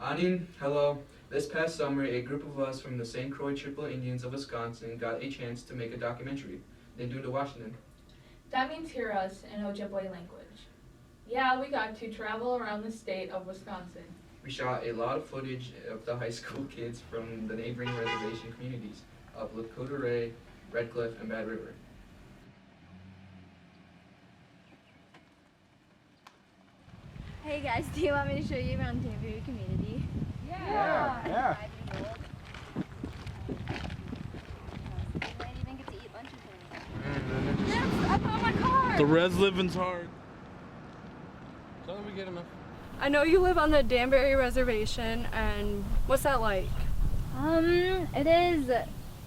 Anin, hello. This past summer, a group of us from the St. Croix Triple Indians of Wisconsin got a chance to make a documentary, Noondawishniin. That means hear us in Ojibwe language. Yeah, we got to travel around the state of Wisconsin. We shot a lot of footage of the high school kids from the neighboring reservation communities of Lakota Ray, Red Cliff, and Bad River. Hey guys, do you want me to show you around Danbury community? Yeah. You might even get to eat lunch with me. Yes, I found my car! The res living's hard. So we get enough. I know you live on the Danbury Reservation, and what's that like? It is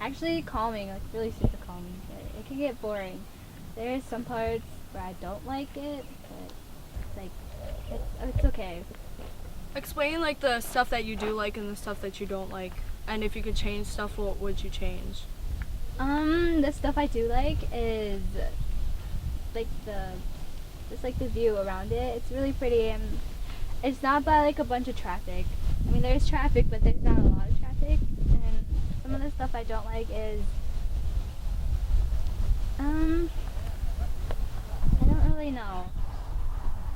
actually calming, like really super calming. But it can get boring. There's some parts where I don't like it, but like it's okay. Explain like the stuff that you do like and the stuff that you don't like, and if you could change stuff, what would you change? The stuff I do like is like the view around it. It's really pretty and it's not by like a bunch of traffic. I mean there's traffic, but there's not a lot of traffic. And some of the stuff I don't like is I don't really know.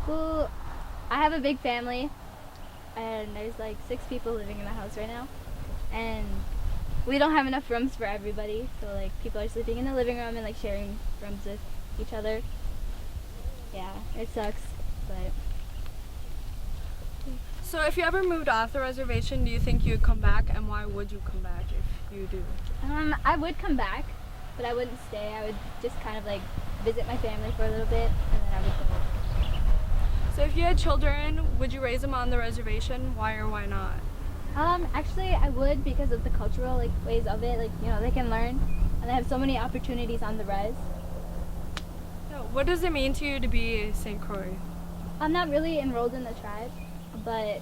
Well, I have a big family and there's like 6 people living in the house right now, and we don't have enough rooms for everybody, so like people are sleeping in the living room and like sharing rooms with each other. Yeah, it sucks, but So if you ever moved off the reservation, do you think you'd come back, and why would you come back if you do? I would come back, but I wouldn't stay. I would just kind of like visit my family for a little bit and then I would go. So if you had children, would you raise them on the reservation? Why or why not? Actually I would, because of the cultural like ways of it. Like, you know, they can learn and they have so many opportunities on the res. So what does it mean to you to be St. Croix? I'm not really enrolled in the tribe, but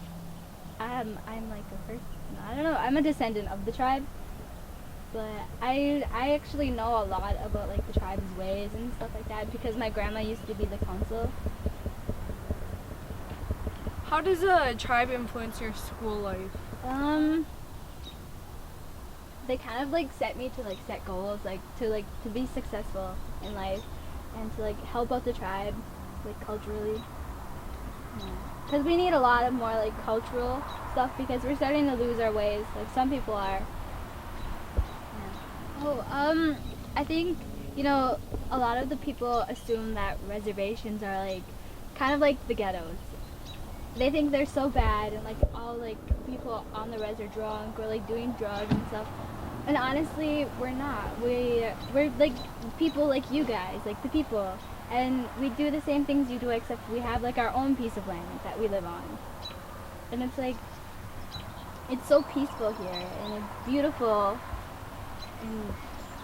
I'm like a person. I don't know. I'm a descendant of the tribe, but I actually know a lot about like the tribe's ways and stuff like that because my grandma used to be the consul. How does a tribe influence your school life? They kind of like set me to like set goals, like to be successful in life and to like help out the tribe like culturally. Because we need a lot of more like cultural stuff because we're starting to lose our ways, like some people are. Yeah. Oh, I think, you know, a lot of the people assume that reservations are like kind of like the ghettos. They think they're so bad and like all like people on the res are drunk or like doing drugs and stuff. And honestly, we're not. We're like people like you guys, like the people. And we do the same things you do, except we have like our own piece of land that we live on. And it's like, it's so peaceful here and it's beautiful. And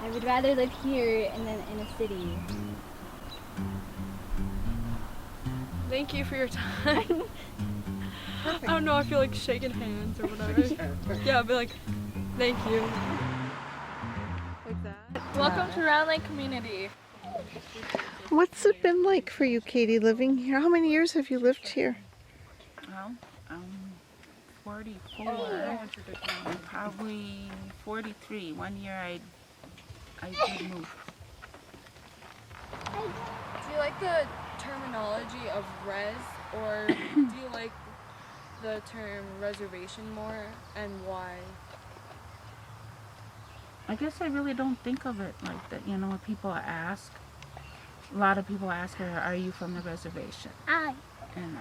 I would rather live here than in a city. Thank you for your time. I don't know, I feel like shaking hands or whatever. Yeah, I'll be like, thank you. Like that. Welcome to Round Lake Community. What's it been like for you, Katie, living here? How many years have you lived here? Well, 44, probably 43. 1 year I did move. Do you like the terminology of res, or do you like the term reservation more, and why? I guess I really don't think of it like that. You know, when people ask, a lot of people ask her, are you from the reservation? And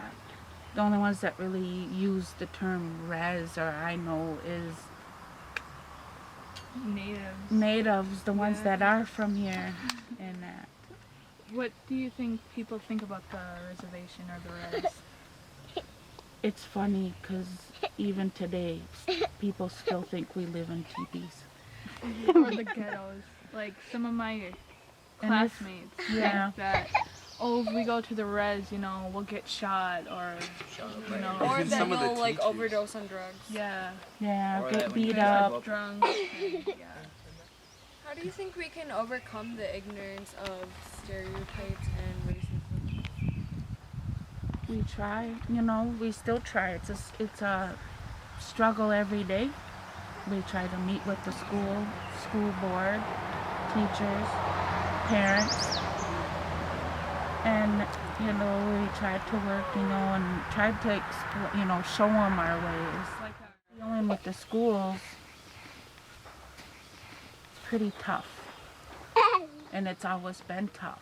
the only ones that really use the term res, or I know, is natives, the ones that are from here, and that. What do you think people think about the reservation or the res? It's funny because even today, people still think we live in teepees. Or the ghettos. Like some of my classmates think that, oh, if we go to the res, you know, we'll get shot, or you know, Or that Some of the you'll like teachers. overdose on drugs. yeah, Yeah, Or get that when you beat drive up. drunk. And, yeah. How do you think we can overcome the ignorance of stereotypes and racism? We try, you know, we still try. It's a struggle every day. We try to meet with the school board, teachers, parents, and you know, we try to work, you know, and try to you know, show them our ways. Like Dealing with the schools, it's pretty tough, and it's always been tough.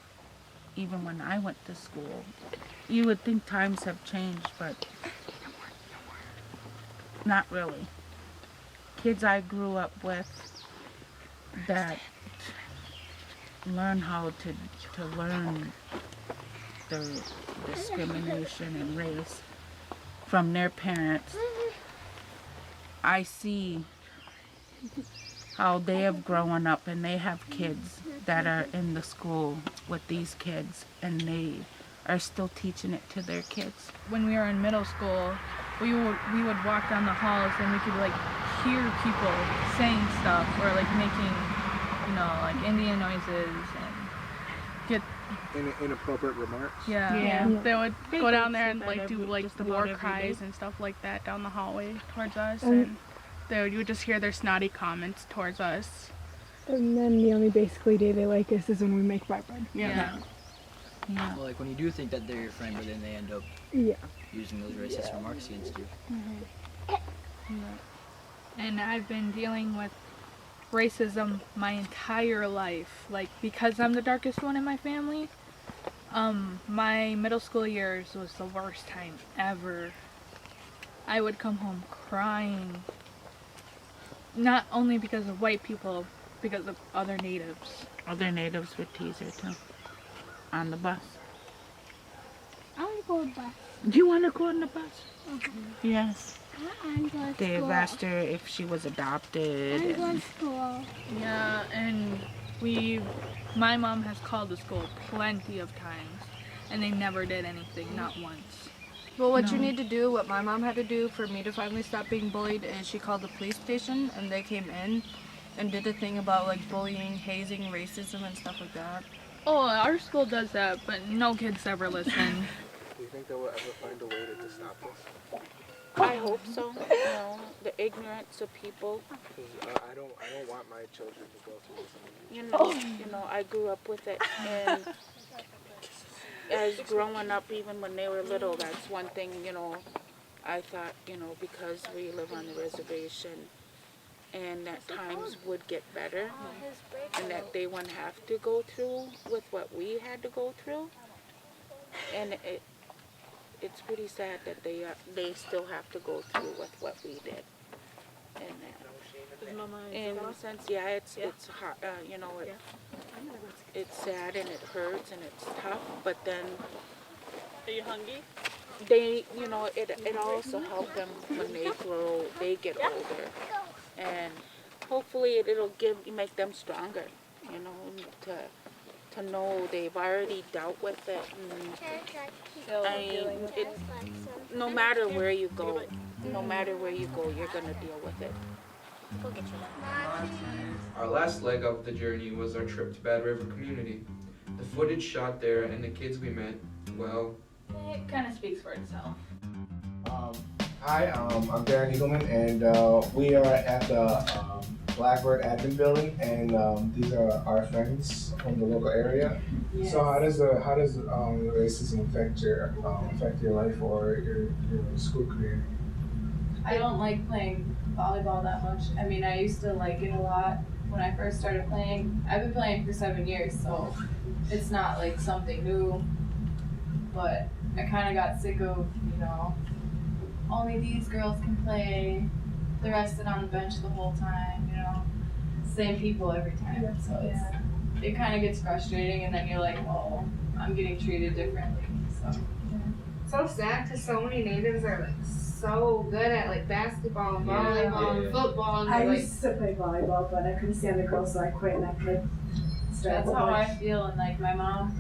Even when I went to school, you would think times have changed, but not really. Kids I grew up with that learn how to learn the discrimination and race from their parents. I see how they have grown up and they have kids that are in the school with these kids, and they are still teaching it to their kids. when we were in middle school, we would walk down the halls and we could like hear people saying stuff or like making, you know, like Indian noises and get Inappropriate remarks. yeah. They would They go down do there say and that like do like just about war every cries day. and stuff like that down the hallway towards us, and you would just hear their snotty comments towards us. And then the only basically day they like us is when we make rye bread. Yeah. Well, like when you do think that they're your friend, but then they end up Yeah. using those racist remarks against you. And I've been dealing with racism my entire life. Like, because I'm the darkest one in my family, my middle school years was the worst time ever. I would come home crying. Not only because of white people, because of other natives. Other natives would tease her too. On the bus. I want to go on the bus. Do you want to go on the bus? Yes. I'm going to They've school. asked her if she was adopted. I'm going And to school. Yeah, and my mom has called the school plenty of times, and they never did anything, not once. Well, what you need to do, what my mom had to do for me to finally stop being bullied, is she called the police station and they came in and did the thing about like bullying, hazing, racism, and stuff like that. Oh, our school does that, but no kids ever listen. Do you think they will ever find a way to stop this? I hope so. You know, the ignorance of people. Because I don't want my children to go through this. You know, I grew up with it, and as growing up, even when they were little, that's one thing, you know, I thought, you know, because we live on the reservation, and that times would get better, and that they wouldn't have to go through with what we had to go through, and it's pretty sad that they still have to go through with what we did, and that. In a sense, yeah, it's hard, you know, it's sad and it hurts and it's tough, but then Are you hungry? they, you know, it also helps them when they get older, and hopefully it'll make them stronger, you know, to know they've already dealt with it. No matter where you go, you're gonna deal with it. Our last leg of the journey was our trip to Bad River Community. The footage shot there and the kids we met, well, It kind of speaks for itself. Hi, I'm Darren Eagleman, and we are at the Blackbird Admin Building, and these are our friends from the local area. Yes. So how does racism affect your life or your school career? I don't like playing volleyball that much. I mean, I used to like it a lot when I first started playing. I've been playing for 7 years, so it's not like something new. But I kind of got sick of, you know, only these girls can play. The rest sit on the bench the whole time, you know, same people every time. So it kind of gets frustrating, and then you're like, well, I'm getting treated differently. So sad because so many natives are like so good at like basketball and volleyball and football. And I like, used to play volleyball, but I couldn't stand the girls, so I quit and I could start. That's how I feel, and like my mom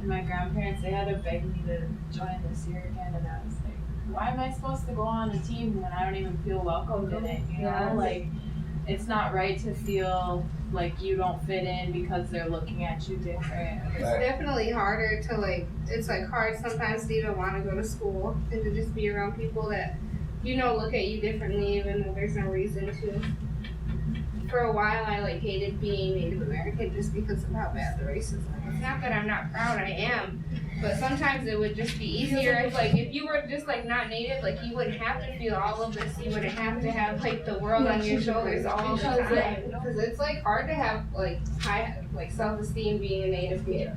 and my grandparents, they had to beg me to join this year again, and I was like, why am I supposed to go on a team when I don't even feel welcomed in it, you know? Like, it's not right to feel like you don't fit in because they're looking at you different. it's definitely harder to like, it's like hard sometimes to even want to go to school and to just be around people that, you know, look at you differently even though there's no reason to. For a while I like hated being Native American just because of how bad the racism is. It's not that I'm not proud, I am. But sometimes it would just be easier if like if you were just like not native, like you wouldn't have to feel all of this. You wouldn't have to have like the world on your shoulders all the time. Because it's like hard to have like high like self-esteem being a native kid.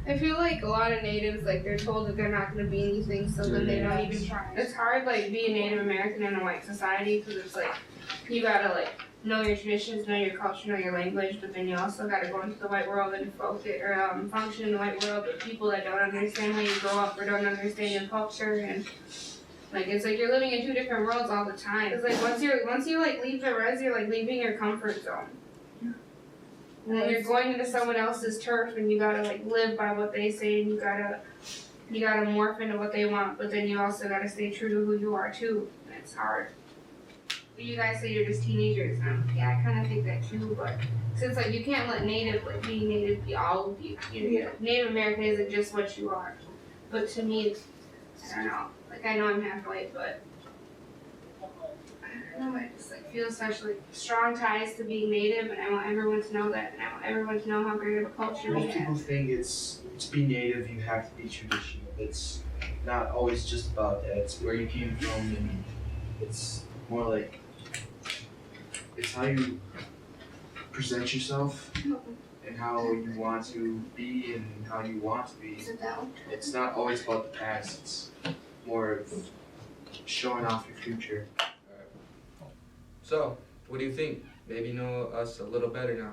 I feel like a lot of natives like they're told that they're not going to be anything, so then they don't even try. It's hard like being Native American in a white society because it's like you gotta like know your traditions, know your culture, know your language, but then you also got to go into the white world and function in the white world with people that don't understand how you grow up or don't understand your culture, and like it's like you're living in two different worlds all the time. It's like once you like leave the res, you're like leaving your comfort zone. And then you're going into someone else's turf, and you gotta like live by what they say, and you gotta morph into what they want, but then you also gotta stay true to who you are too, and it's hard. You guys say you're just teenagers, yeah, I kind of think that too, but since like you can't let being native be all of you. Native American isn't just what you are. But to me, it's, I don't know, like I know I'm half white, but I don't know, I just like feel such like strong ties to being native, and I want everyone to know that, and I want everyone to know how great of a culture we Most people have. think it's being native, you have to be traditional. It's not always just about that. It's where you came from, and it's more like it's how you present yourself and how you want to be and how you want to be. It's not always about the past, it's more of showing off your future. So, what do you think? Maybe know us a little better now.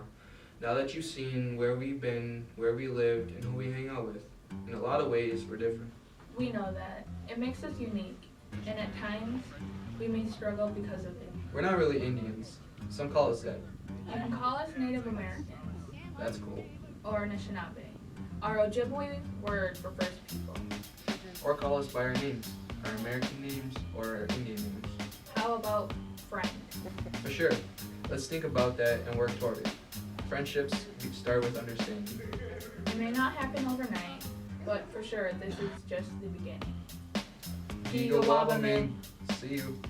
Now that you've seen where we've been, where we lived, and who we hang out with. In a lot of ways, we're different. We know that. It makes us unique, and at times, we may struggle because of it. We're not really Indians. Some call us that. You can call us Native Americans, That's cool. or Anishinaabe. Our Ojibwe word for first people. Or call us by our names. Our American names or our Indian names. How about friend? For sure. Let's think about that and work toward it. Friendships start with understanding. It may not happen overnight, but for sure, this is just the beginning. Giga Wabamin. See you.